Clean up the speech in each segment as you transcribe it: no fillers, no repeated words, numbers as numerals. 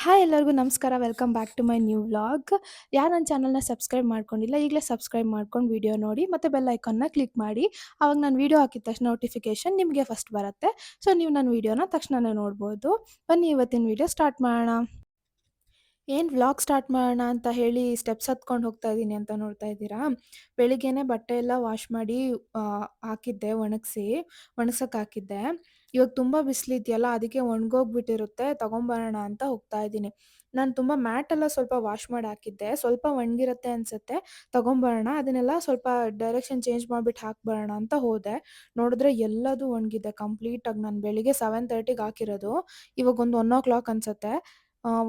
Hi ಎಲ್ಲರಿಗೂ ನಮಸ್ಕಾರ. Welcome back to my new vlog. ಯಾರು ನನ್ನ ಚಾನಲ್‌ನ ಸಬ್ಸ್ಕ್ರೈಬ್ ಮಾಡ್ಕೊಂಡಿಲ್ಲ, ಈಗಲೇ ಸಬ್ಸ್ಕ್ರೈಬ್ ಮಾಡ್ಕೊಂಡು ವಿಡಿಯೋ ನೋಡಿ ಮತ್ತೆ ಬೆಲ್ ಐಕಾನ್‌ನ ಕ್ಲಿಕ್ ಮಾಡಿ. ಆವಾಗ ನಾನು ವಿಡಿಯೋ ಹಾಕಿದ ತಕ್ಷಣ ನೋಟಿಫಿಕೇಷನ್ ನಿಮಗೆ ಫಸ್ಟ್ ಬರುತ್ತೆ. ಸೊ ನೀವು ನನ್ನ ವಿಡಿಯೋನ ತಕ್ಷಣನೇ ನೋಡ್ಬೋದು. ಬನ್ನಿ ಇವತ್ತಿನ ವಿಡಿಯೋ ಸ್ಟಾರ್ಟ್ ಮಾಡೋಣ. ಏನು ವ್ಲಾಗ್ ಸ್ಟಾರ್ಟ್ ಮಾಡೋಣ ಅಂತ ಹೇಳಿ ಸ್ಟೆಪ್ಸ್ ಹತ್ಕೊಂಡು ಹೋಗ್ತಾ ಇದ್ದೀನಿ ಅಂತ ನೋಡ್ತಾ ಇದ್ದೀರಾ? ಬೆಳಿಗ್ಗೆನೇ ಬಟ್ಟೆ ಎಲ್ಲ ವಾಶ್ ಮಾಡಿ ಹಾಕಿದ್ದೆ ಒಣಗ್ಸಕ್ಕೆ ಹಾಕಿದ್ದೆ. ಇವಾಗ ತುಂಬ ಬಿಸಿಲಿದೆಯಲ್ಲ ಅದಕ್ಕೆ ಒಣಗೋಗ್ಬಿಟ್ಟಿರುತ್ತೆ ತಗೊಂಬರೋಣ ಅಂತ ಹೋಗ್ತಾ ಇದ್ದೀನಿ. ನಾನು ತುಂಬ ಮ್ಯಾಟ್ ಎಲ್ಲ ಸ್ವಲ್ಪ ವಾಶ್ ಮಾಡಿ ಹಾಕಿದ್ದೆ. ಸ್ವಲ್ಪ ಒಣಗಿರುತ್ತೆ ಅನ್ಸುತ್ತೆ ತಗೊಂಬರೋಣ ಅದನ್ನೆಲ್ಲ ಸ್ವಲ್ಪ ಡೈರೆಕ್ಷನ್ ಚೇಂಜ್ ಮಾಡ್ಬಿಟ್ಟು ಹಾಕ್ಬರೋಣ ಅಂತ ಹೋದೆ. ನೋಡಿದ್ರೆ ಎಲ್ಲದೂ ಒಣಗಿದೆ ಕಂಪ್ಲೀಟಾಗಿ. ನಾನು ಬೆಳಿಗ್ಗೆ 7:30ಗೆ ಹಾಕಿರೋದು. ಇವಾಗ ಒಂದು 1:00 ಅನ್ಸುತ್ತೆ.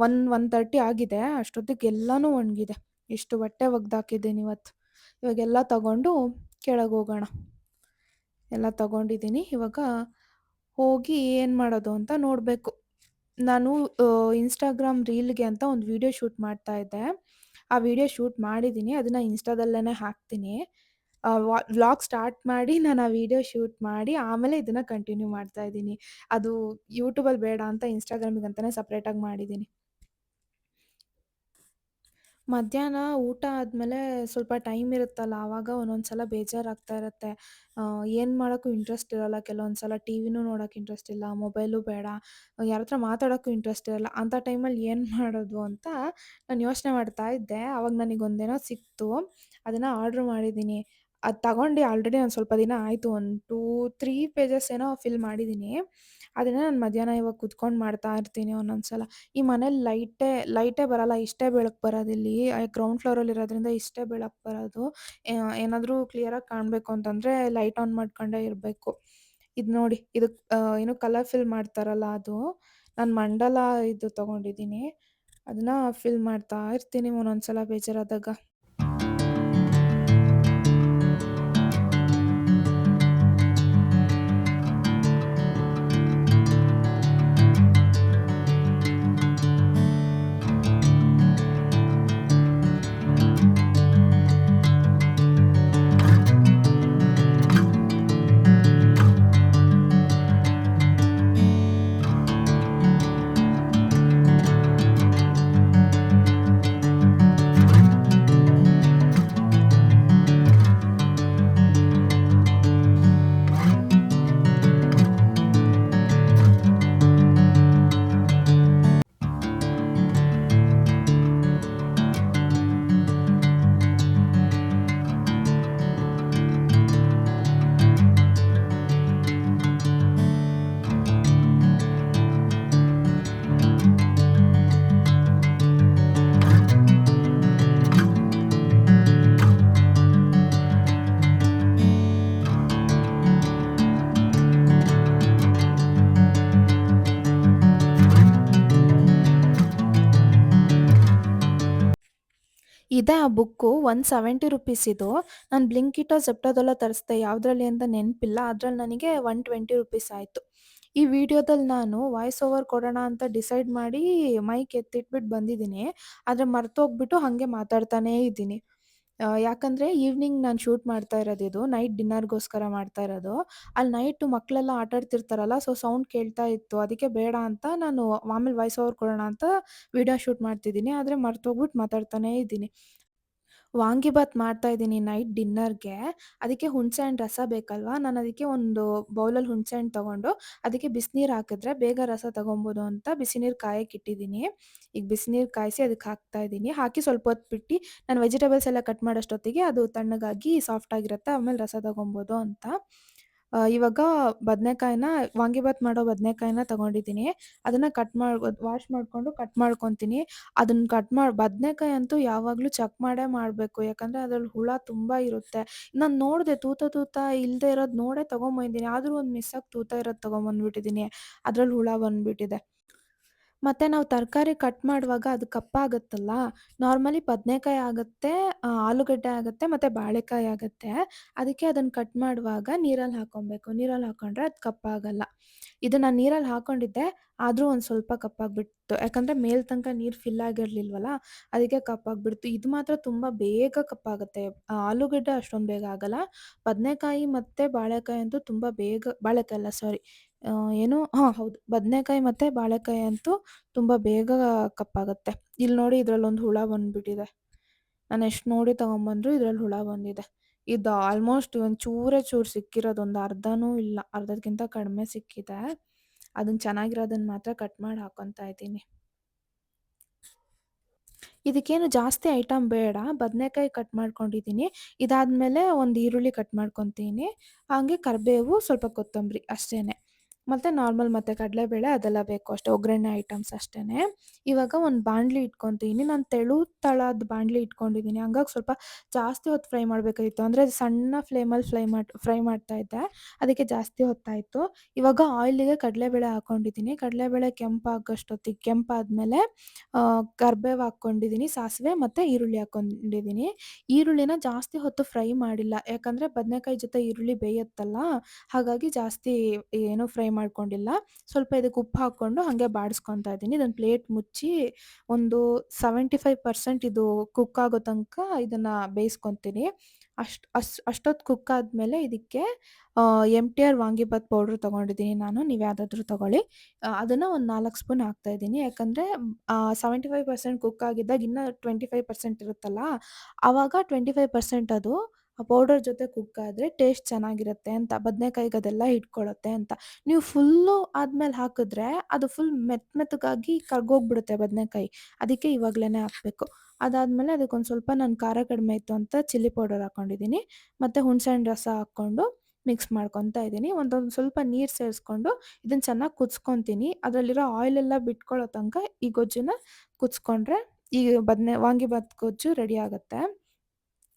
1:30 ಆಗಿದೆ. ಅಷ್ಟೊತ್ತಿಗೆ ಎಲ್ಲಾನು ಒಣಗಿದೆ. ಎಷ್ಟು ಬಟ್ಟೆ ಒಗ್ದಾಕಿದ್ದೀನಿ ಇವತ್ತು. ಇವಾಗೆಲ್ಲ ತಗೊಂಡು ಕೆಳಗೋಗೋಣ. ಎಲ್ಲ ತಗೊಂಡಿದ್ದೀನಿ. ಇವಾಗ ಹೋಗಿ ಏನು ಮಾಡೋದು ಅಂತ ನೋಡಬೇಕು. ನಾನು ಇನ್‌ಸ್ಟಾಗ್ರಾಮ್ ರೀಲ್‌ಗೆ ಅಂತ ಒಂದು ವಿಡಿಯೋ ಶೂಟ್ ಮಾಡ್ತಾ ಇದ್ದೆ. ಆ ವಿಡಿಯೋ ಶೂಟ್ ಮಾಡಿದ್ದೀನಿ. ಅದನ್ನ ಇನ್‌ಸ್ಟಾದಲ್ಲೇನೆ ಹಾಕ್ತೀನಿ. ವ್ಲಾಗ್ ಸ್ಟಾರ್ಟ್ ಮಾಡಿ ನಾನು ಆ ವಿಡಿಯೋ ಶೂಟ್ ಮಾಡಿ ಆಮೇಲೆ ಇದನ್ನ ಕಂಟಿನ್ಯೂ ಮಾಡ್ತಾ ಇದ್ದೀನಿ. ಅದು ಯೂಟ್ಯೂಬಲ್ಲಿ ಬೇಡ ಅಂತ ಇನ್‌ಸ್ಟಾಗ್ರಾಮಿಗಂತಾನೆ ಸಪ್ರೇಟಾಗಿ ಮಾಡಿದ್ದೀನಿ. ಮಧ್ಯಾಹ್ನ ಊಟ ಆದ್ಮೇಲೆ ಸ್ವಲ್ಪ ಟೈಮ್ ಇರುತ್ತಲ್ಲ, ಆವಾಗ ಒಂದೊಂದು ಸಲ ಬೇಜಾರಾಗ್ತಾ ಇರುತ್ತೆ. ಏನು ಮಾಡೋಕ್ಕೂ ಇಂಟ್ರೆಸ್ಟ್ ಇರಲ್ಲ. ಕೆಲವೊಂದು ಸಲ ಟಿವಿನೂ ನೋಡೋಕೆ ಇಂಟ್ರೆಸ್ಟ್ ಇಲ್ಲ, ಮೊಬೈಲು ಬೇಡ, ಯಾರ ಹತ್ರ ಮಾತಾಡೋಕ್ಕೂ ಇಂಟ್ರೆಸ್ಟ್ ಇರಲ್ಲ. ಅಂಥ ಟೈಮಲ್ಲಿ ಏನು ಮಾಡೋದು ಅಂತ ನಾನು ಯೋಚನೆ ಮಾಡ್ತಾ ಇದ್ದೆ. ಆವಾಗ ನನಗೊಂದೇನೋ ಸಿಕ್ತು. ಅದನ್ನ ಆರ್ಡ್ರ್ ಮಾಡಿದ್ದೀನಿ. ಅದು ತಗೊಂಡು ಆಲ್ರೆಡಿ ಒಂದು ಸ್ವಲ್ಪ ದಿನ ಆಯಿತು. ಒಂದು 2, 3 ಪೇಜಸ್ ಏನೋ ಫಿಲ್ ಮಾಡಿದ್ದೀನಿ. ಅದನ್ನ ನಾನು ಮಧ್ಯಾಹ್ನ ಇವಾಗ ಕುತ್ಕೊಂಡು ಮಾಡ್ತಾ ಇರ್ತೀನಿ ಒಂದೊಂದು ಸಲ. ಈ ಮನೇಲಿ ಲೈಟೇ ಬರಲ್ಲ. ಇಷ್ಟೇ ಬೆಳಕು ಬರೋದಿಲ್ಲಿ. ಗ್ರೌಂಡ್ ಫ್ಲೋರಲ್ಲಿ ಇರೋದ್ರಿಂದ ಇಷ್ಟೇ ಬೆಳಕು ಬರೋದು. ಏನಾದರೂ ಕ್ಲಿಯರಾಗಿ ಕಾಣಬೇಕು ಅಂತಂದರೆ ಲೈಟ್ ಆನ್ ಮಾಡ್ಕೊಂಡೇ ಇರಬೇಕು. ಇದು ನೋಡಿ, ಇದು ಏನು ಕಲರ್ ಫಿಲ್ ಮಾಡ್ತಾರಲ್ಲ ಅದು. ನಾನು ಮಂಡಲ ಇದು ತಗೊಂಡಿದ್ದೀನಿ. ಅದನ್ನ ಫಿಲ್ ಮಾಡ್ತಾ ಇರ್ತೀನಿ ಒಂದೊಂದು ಸಲ ಬೇಜಾರಾದಾಗ. ಇದೆ ಆ ಬುಕ್ಕು. ₹170 ಇದು. ನಾನು ಬ್ಲಿಂಕಿಟೋ, ಜೆಪ್ಟೋದಲ್ಲೋ ತರಿಸಿದೆ. ಯಾವುದ್ರಲ್ಲಿ ಅಂತ ನೆನಪಿಲ್ಲ. ಅದ್ರಲ್ಲಿ ನನಗೆ ₹120 ಆಯಿತು. ಈ ವಿಡಿಯೋದಲ್ಲಿ ನಾನು ವಾಯ್ಸ್ ಓವರ್ ಕೊಡೋಣ ಅಂತ ಡಿಸೈಡ್ ಮಾಡಿ ಮೈಕ್ ಎತ್ತಿಟ್ಬಿಟ್ಟು ಬಂದಿದ್ದೀನಿ. ಆದ್ರೆ ಮರ್ತೋಗ್ಬಿಟ್ಟು ಹಾಗೆ ಮಾತಾಡ್ತಾನೇ ಇದ್ದೀನಿ. ಯಾಕಂದ್ರೆ ಈವ್ನಿಂಗ್ ನಾನು ಶೂಟ್ ಮಾಡ್ತಾ ಇರೋದಿದು. ನೈಟ್ ಡಿನ್ನರ್‌ಗೋಸ್ಕರ ಮಾಡ್ತಾ ಇರೋದು. ಅಲ್ಲಿ ನೈಟು ಮಕ್ಕಳೆಲ್ಲ ಆಟ ಆಡ್ತಿರ್ತಾರಲ್ಲ, ಸೊ ಸೌಂಡ್ ಕೇಳ್ತಾ ಇತ್ತು. ಅದಕ್ಕೆ ಬೇಡ ಅಂತ ನಾನು ಆಮೇಲೆ ವಾಯ್ಸ್ ಓವರ್ ಕೊಡೋಣ ಅಂತ ವಿಡಿಯೋ ಶೂಟ್ ಮಾಡ್ತಿದ್ದೀನಿ. ಆದ್ರೆ ಮರ್ತೋಗ್ಬಿಟ್ಟು ಮಾತಾಡ್ತಾನೇ ಇದ್ದೀನಿ. ವಾಂಗಿಬಾತ್ ಮಾಡ್ತಾ ಇದ್ದೀನಿ ನೈಟ್ ಡಿನ್ನರ್‌ಗೆ. ಅದಕ್ಕೆ ಹುಣಸೆಹಣ್ಣು ರಸ ಬೇಕಲ್ವಾ? ನಾನು ಅದಕ್ಕೆ ಒಂದು ಬೌಲಲ್ಲಿ ಹುಣಸೆಹಣ್ಣು ತಗೊಂಡು, ಅದಕ್ಕೆ ಬಿಸಿನೀರು ಹಾಕಿದ್ರೆ ಬೇಗ ರಸ ತಗೊಬೋದು ಅಂತ ಬಿಸಿನೀರು ಕಾಯಕ್ಕೆ ಇಟ್ಟಿದ್ದೀನಿ. ಈಗ ಬಿಸಿನೀರು ಕಾಯಿಸಿ ಅದಕ್ಕೆ ಹಾಕ್ತಾ ಇದ್ದೀನಿ. ಹಾಕಿ ಸ್ವಲ್ಪ ಹೊತ್ತು ಬಿಟ್ಟು ನಾನು ವೆಜಿಟಬಲ್ಸ್ ಎಲ್ಲ ಕಟ್ ಮಾಡೋಷ್ಟೊತ್ತಿಗೆ ಅದು ತಣ್ಣಗಾಗಿ ಸಾಫ್ಟ್ ಆಗಿರುತ್ತೆ. ಆಮೇಲೆ ರಸ ತಗೊಬೋದು ಅಂತ. ಇವಾಗ ವಾಂಗಿಬಾತ್ ಮಾಡೋ ಬದನೆಕಾಯಿನ ತಗೊಂಡಿದ್ದೀನಿ. ಅದನ್ನ ವಾಶ್ ಮಾಡ್ಕೊಂಡು ಕಟ್ ಮಾಡ್ಕೊಂತೀನಿ. ಅದನ್ನ ಬದನೆಕಾಯಿ ಅಂತೂ ಯಾವಾಗಲೂ ಚೆಕ್ ಮಾಡೇ ಮಾಡಬೇಕು. ಯಾಕಂದ್ರೆ ಅದ್ರಲ್ಲಿ ಹುಳ ತುಂಬ ಇರುತ್ತೆ. ನಾನು ನೋಡಿದೆ ತೂತ ಇಲ್ಲದೆ ಇರೋದು ನೋಡೇ ತಗೊಂಬಂದಿದ್ದೀನಿ. ಆದ್ರೂ ಒಂದು ಮಿಸ್ಸಾಗಿ ತೂತ ಇರೋದು ತಗೊಂಬಂದ್ಬಿಟ್ಟಿದ್ದೀನಿ. ಅದ್ರಲ್ಲಿ ಹುಳ ಬಂದ್ಬಿಟ್ಟಿದೆ. ಮತ್ತೆ ನಾವು ತರಕಾರಿ ಕಟ್ ಮಾಡುವಾಗ ಅದು ಕಪ್ಪಾಗತ್ತಲ್ಲ, ನಾರ್ಮಲಿ ಬದನೆಕಾಯಿ ಆಗುತ್ತೆ, ಆಲೂಗಡ್ಡೆ ಆಗುತ್ತೆ, ಮತ್ತೆ ಬಾಳೆಕಾಯಿ ಆಗುತ್ತೆ. ಅದಕ್ಕೆ ಅದನ್ನ ಕಟ್ ಮಾಡುವಾಗ ನೀರಲ್ಲಿ ಹಾಕ್ಕೊಬೇಕು. ನೀರಲ್ಲಿ ಹಾಕ್ಕೊಂಡ್ರೆ ಅದು ಕಪ್ಪಾಗಲ್ಲ. ಇದು ನಾನು ನೀರಲ್ಲಿ ಹಾಕ್ಕೊಂಡಿದ್ದೆ, ಆದ್ರೂ ಒಂದು ಸ್ವಲ್ಪ ಕಪ್ಪಾಗ್ಬಿಡ್ತು. ಯಾಕಂದ್ರೆ ಮೇಲ್ ತನಕ ನೀರು ಫಿಲ್ ಆಗಿರ್ಲಿಲ್ವಲ್ಲ, ಅದಕ್ಕೆ ಕಪ್ಪಾಗ್ಬಿಡ್ತು. ಇದು ಮಾತ್ರ ತುಂಬ ಬೇಗ ಕಪ್ಪಾಗುತ್ತೆ. ಆಲೂಗಡ್ಡೆ ಅಷ್ಟೊಂದು ಬೇಗ ಆಗಲ್ಲ. ಬದನೆಕಾಯಿ ಮತ್ತೆ ಬಾಳೆಕಾಯಿ ಅಂತೂ ತುಂಬ ಬೇಗ ಬಾಳೆಕಾಯಿ ಅಲ್ಲ ಸಾರಿ, ಏನು ಹೌದು. ಬದನೆಕಾಯಿ ಮತ್ತು ಬಾಳೆಕಾಯಿ ಅಂತೂ ತುಂಬ ಬೇಗ ಕಪ್ಪಾಗತ್ತೆ. ಇಲ್ಲಿ ನೋಡಿ ಇದ್ರಲ್ಲೊಂದು ಹುಳ ಬಂದ್ಬಿಟ್ಟಿದೆ. ನಾನು ಎಷ್ಟು ನೋಡಿ ತಗೊಂಬಂದ್ರು ಇದ್ರಲ್ಲಿ ಹುಳ ಬಂದಿದೆ. ಇದು ಆಲ್ಮೋಸ್ಟ್ ಒಂದು ಚೂರೇ ಚೂರು ಸಿಕ್ಕಿರೋದು, ಒಂದು ಅರ್ಧನೂ ಇಲ್ಲ. ಅರ್ಧಕ್ಕಿಂತ ಕಡಿಮೆ ಸಿಕ್ಕಿದೆ. ಅದನ್ನ ಚೆನ್ನಾಗಿರೋದನ್ನ ಮಾತ್ರ ಕಟ್ ಮಾಡಿ ಹಾಕ್ಕೊಂತಾ ಇದ್ದೀನಿ. ಇದಕ್ಕೇನು ಜಾಸ್ತಿ ಐಟಮ್ ಬೇಡ. ಬದನೆಕಾಯಿ ಕಟ್ ಮಾಡ್ಕೊಂಡಿದ್ದೀನಿ. ಇದಾದ್ಮೇಲೆ ಒಂದು ಈರುಳ್ಳಿ ಕಟ್ ಮಾಡ್ಕೊತೀನಿ. ಹಾಗೆ ಕರಿಬೇವು, ಸ್ವಲ್ಪ ಕೊತ್ತಂಬರಿ ಅಷ್ಟೇನೆ. ಮತ್ತೆ ನಾರ್ಮಲ್ ಮತ್ತೆ ಕಡಲೆಬೇಳೆ ಅದೆಲ್ಲ ಬೇಕು ಅಷ್ಟೇ. ಒಗ್ಗರಣೆ ಐಟಮ್ಸ್ ಅಷ್ಟೇನೆ. ಇವಾಗ ಒಂದು ಬಾಣಲಿ ಇಟ್ಕೊತೀನಿ. ನಾನು ತೆಳು ತಳದ ಬಾಣಲಿ ಇಟ್ಕೊಂಡಿದ್ದೀನಿ. ಹಂಗಾಗಿ ಸ್ವಲ್ಪ ಜಾಸ್ತಿ ಹೊತ್ತು ಫ್ರೈ ಮಾಡಬೇಕಾಗಿತ್ತು. ಅಂದರೆ ಸಣ್ಣ ಫ್ಲೇಮಲ್ಲಿ ಫ್ರೈ ಮಾಡ್ತಾ ಇದ್ದೆ. ಅದಕ್ಕೆ ಜಾಸ್ತಿ ಹೊತ್ತಾಯಿತು. ಇವಾಗ ಆಯಿಲಿಗೆ ಕಡಲೆಬೇಳೆ ಹಾಕ್ಕೊಂಡಿದ್ದೀನಿ. ಕಡಲೆಬೇಳೆ ಕೆಂಪಾಗೋಷ್ಟೊತ್ತಿಗೆ, ಕೆಂಪಾದ್ಮೇಲೆ ಕರಿಬೇವು ಹಾಕ್ಕೊಂಡಿದ್ದೀನಿ, ಸಾಸಿವೆ ಮತ್ತು ಈರುಳ್ಳಿ ಹಾಕ್ಕೊಂಡಿದ್ದೀನಿ. ಈರುಳ್ಳಿನ ಜಾಸ್ತಿ ಹೊತ್ತು ಫ್ರೈ ಮಾಡಿಲ್ಲ. ಯಾಕಂದರೆ ಬದನೆಕಾಯಿ ಜೊತೆ ಈರುಳ್ಳಿ ಬೇಯುತ್ತಲ್ಲ, ಹಾಗಾಗಿ ಜಾಸ್ತಿ ಏನು ಫ್ರೈ ಮಾಡ್ಕೊಂಡಿಲ್ಲ. ಸ್ವಲ್ಪ ಇದಕ್ಕೆ ಉಪ್ಪು ಹಾಕ್ಕೊಂಡು ಹಾಗೆ ಬಾಡಿಸ್ಕೊತಾ ಇದ್ದೀನಿ. ಇದನ್ನು ಪ್ಲೇಟ್ ಮುಚ್ಚಿ ಒಂದು 75% ಇದು ಕುಕ್ ಆಗೋ ತನಕ ಇದನ್ನು ಬೇಯಿಸ್ಕೊತೀನಿ. ಅಷ್ಟೊತ್ತು ಕುಕ್ ಆದಮೇಲೆ ಇದಕ್ಕೆ MTR ವಾಂಗಿಬಾತ್ ಪೌಡ್ರ್ ತೊಗೊಂಡಿದ್ದೀನಿ ನಾನು. ನೀವು ಯಾವುದಾದ್ರೂ ತೊಗೊಳ್ಳಿ. ಅದನ್ನು ಒಂದು 4 ಸ್ಪೂನ್ ಹಾಕ್ತಾಯಿದ್ದೀನಿ. ಯಾಕಂದರೆ 75% ಕುಕ್ ಆಗಿದ್ದಾಗ ಇನ್ನೂ 25% ಇರುತ್ತಲ್ಲ, ಆವಾಗ 25% ಅದು ಆ ಪೌಡರ್ ಜೊತೆ ಕುಕ್ ಆದರೆ ಟೇಸ್ಟ್ ಚೆನ್ನಾಗಿರುತ್ತೆ ಅಂತ. ಬದನೆಕಾಯಿಗೆ ಅದೆಲ್ಲ ಹಿಡ್ಕೊಳ್ಳುತ್ತೆ ಅಂತ. ನೀವು ಫುಲ್ಲು ಆದ್ಮೇಲೆ ಹಾಕಿದ್ರೆ ಅದು ಫುಲ್ ಮೆತ್ತಗಾಗಿ ಕರ್ಗೋಗ್ಬಿಡುತ್ತೆ ಬದನೆಕಾಯಿ. ಅದಕ್ಕೆ ಇವಾಗಲೇ ಹಾಕಬೇಕು. ಅದಾದಮೇಲೆ ಅದಕ್ಕೊಂದು ಸ್ವಲ್ಪ ನಾನು ಖಾರ ಕಡಿಮೆ ಇತ್ತು ಅಂತ ಚಿಲ್ಲಿ ಪೌಡರ್ ಹಾಕ್ಕೊಂಡಿದ್ದೀನಿ. ಮತ್ತು ಹುಣಸೆಹಣ್ಣು ರಸ ಹಾಕ್ಕೊಂಡು ಮಿಕ್ಸ್ ಮಾಡ್ಕೊತಾ ಇದ್ದೀನಿ. ಒಂದೊಂದು ಸ್ವಲ್ಪ ನೀರು ಸೇರಿಸ್ಕೊಂಡು ಇದನ್ನು ಚೆನ್ನಾಗಿ ಕುದಿಸ್ಕೊತೀನಿ. ಅದರಲ್ಲಿರೋ ಆಯಿಲೆಲ್ಲ ಬಿಟ್ಕೊಳ್ಳೋ ತನಕ ಈ ಗೊಜ್ಜನ್ನ ಕುದಿಸ್ಕೊಂಡ್ರೆ ಈ ವಾಂಗಿಬಾತ್ ಗೊಜ್ಜು ರೆಡಿ ಆಗುತ್ತೆ.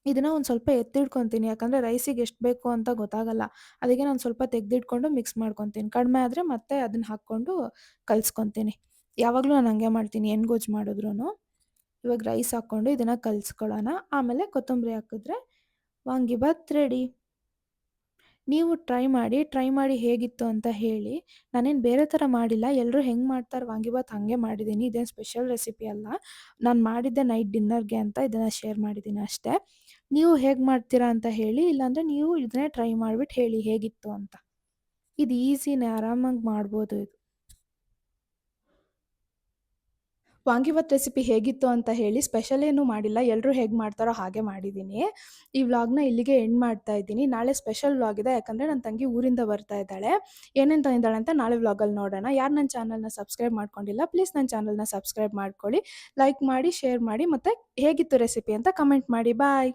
ಇದನ್ನ ಒಂದು ಸ್ವಲ್ಪ ಎತ್ತಿಡ್ಕೊತೀನಿ. ಯಾಕಂದರೆ ರೈಸಿಗೆ ಎಷ್ಟು ಬೇಕು ಅಂತ ಗೊತ್ತಾಗಲ್ಲ. ಅದಕ್ಕೆ ನಾನು ಸ್ವಲ್ಪ ತೆಗೆದಿಟ್ಕೊಂಡು ಮಿಕ್ಸ್ ಮಾಡ್ಕೊತೀನಿ. ಕಡಿಮೆ ಆದರೆ ಮತ್ತೆ ಅದನ್ನ ಹಾಕ್ಕೊಂಡು ಕಲ್ಸ್ಕೊತೀನಿ. ಯಾವಾಗಲೂ ನಾನು ಹಂಗೆ ಮಾಡ್ತೀನಿ ಏನು ಗೊಜ್ಜು ಮಾಡಿದ್ರೂ. ಇವಾಗ ರೈಸ್ ಹಾಕ್ಕೊಂಡು ಇದನ್ನು ಕಲಿಸ್ಕೊಳ್ಳೋಣ. ಆಮೇಲೆ ಕೊತ್ತಂಬರಿ ಹಾಕಿದ್ರೆ ವಾಂಗಿಬಾತ್ ರೆಡಿ. ನೀವು ಟ್ರೈ ಮಾಡಿ ಹೇಗಿತ್ತು ಅಂತ ಹೇಳಿ. ನಾನೇನು ಬೇರೆ ಥರ ಮಾಡಿಲ್ಲ. ಎಲ್ಲರೂ ಹೆಂಗೆ ಮಾಡ್ತಾರೆ ವಾಂಗಿಬಾತ್ ಹಾಗೆ ಮಾಡಿದ್ದೀನಿ. ಇದೇನು ಸ್ಪೆಷಲ್ ರೆಸಿಪಿ ಅಲ್ಲ. ನಾನು ಮಾಡಿದ್ದೆ ನೈಟ್ ಡಿನ್ನರ್‌ಗೆ ಅಂತ ಇದನ್ನು ಶೇರ್ ಮಾಡಿದ್ದೀನಿ ಅಷ್ಟೇ. ನೀವು ಹೇಗೆ ಮಾಡ್ತೀರಾ ಅಂತ ಹೇಳಿ. ಇಲ್ಲಾಂದರೆ ನೀವು ಇದನ್ನೇ ಟ್ರೈ ಮಾಡಿಬಿಟ್ಟು ಹೇಳಿ ಹೇಗಿತ್ತು ಅಂತ. ಇದು ಈಸಿನೇ, ಆರಾಮಾಗಿ ಮಾಡ್ಬೋದು ಇದು. ವಾಂಗಿಬಾತ್ ರೆಸಿಪಿ ಹೇಗಿತ್ತು ಅಂತ ಹೇಳಿ. ಸ್ಪೆಷಲ್ ಏನೂ ಮಾಡಿಲ್ಲ. ಎಲ್ಲರೂ ಹೇಗೆ ಮಾಡ್ತಾರೋ ಹಾಗೆ ಮಾಡಿದ್ದೀನಿ. ಈ ವ್ಲಾಗ್‌ನ ಇಲ್ಲಿಗೆ ಎಂಡ್ ಮಾಡ್ತಾ ಇದ್ದೀನಿ. ನಾಳೆ ಸ್ಪೆಷಲ್ ವ್ಲಾಗ್ ಇದೆ. ಯಾಕಂದರೆ ನನ್ನ ತಂಗಿ ಊರಿಂದ ಬರ್ತಾ ಇದ್ದಾಳೆ. ಏನೇನು ತಂದಿದ್ದಾಳೆ ಅಂತ ನಾಳೆ ವ್ಲಾಗಲ್ಲಿ ನೋಡೋಣ. ಯಾರು ನನ್ನ ಚಾನಲ್‌ನ ಸಬ್ಸ್ಕ್ರೈಬ್ ಮಾಡ್ಕೊಂಡಿಲ್ಲ, ಪ್ಲೀಸ್ ನನ್ನ ಚಾನಲ್‌ನ ಸಬ್ಸ್ಕ್ರೈಬ್ ಮಾಡ್ಕೊಳ್ಳಿ. ಲೈಕ್ ಮಾಡಿ, ಶೇರ್ ಮಾಡಿ, ಮತ್ತು ಹೇಗಿತ್ತು ರೆಸಿಪಿ ಅಂತ ಕಮೆಂಟ್ ಮಾಡಿ. ಬಾಯ್.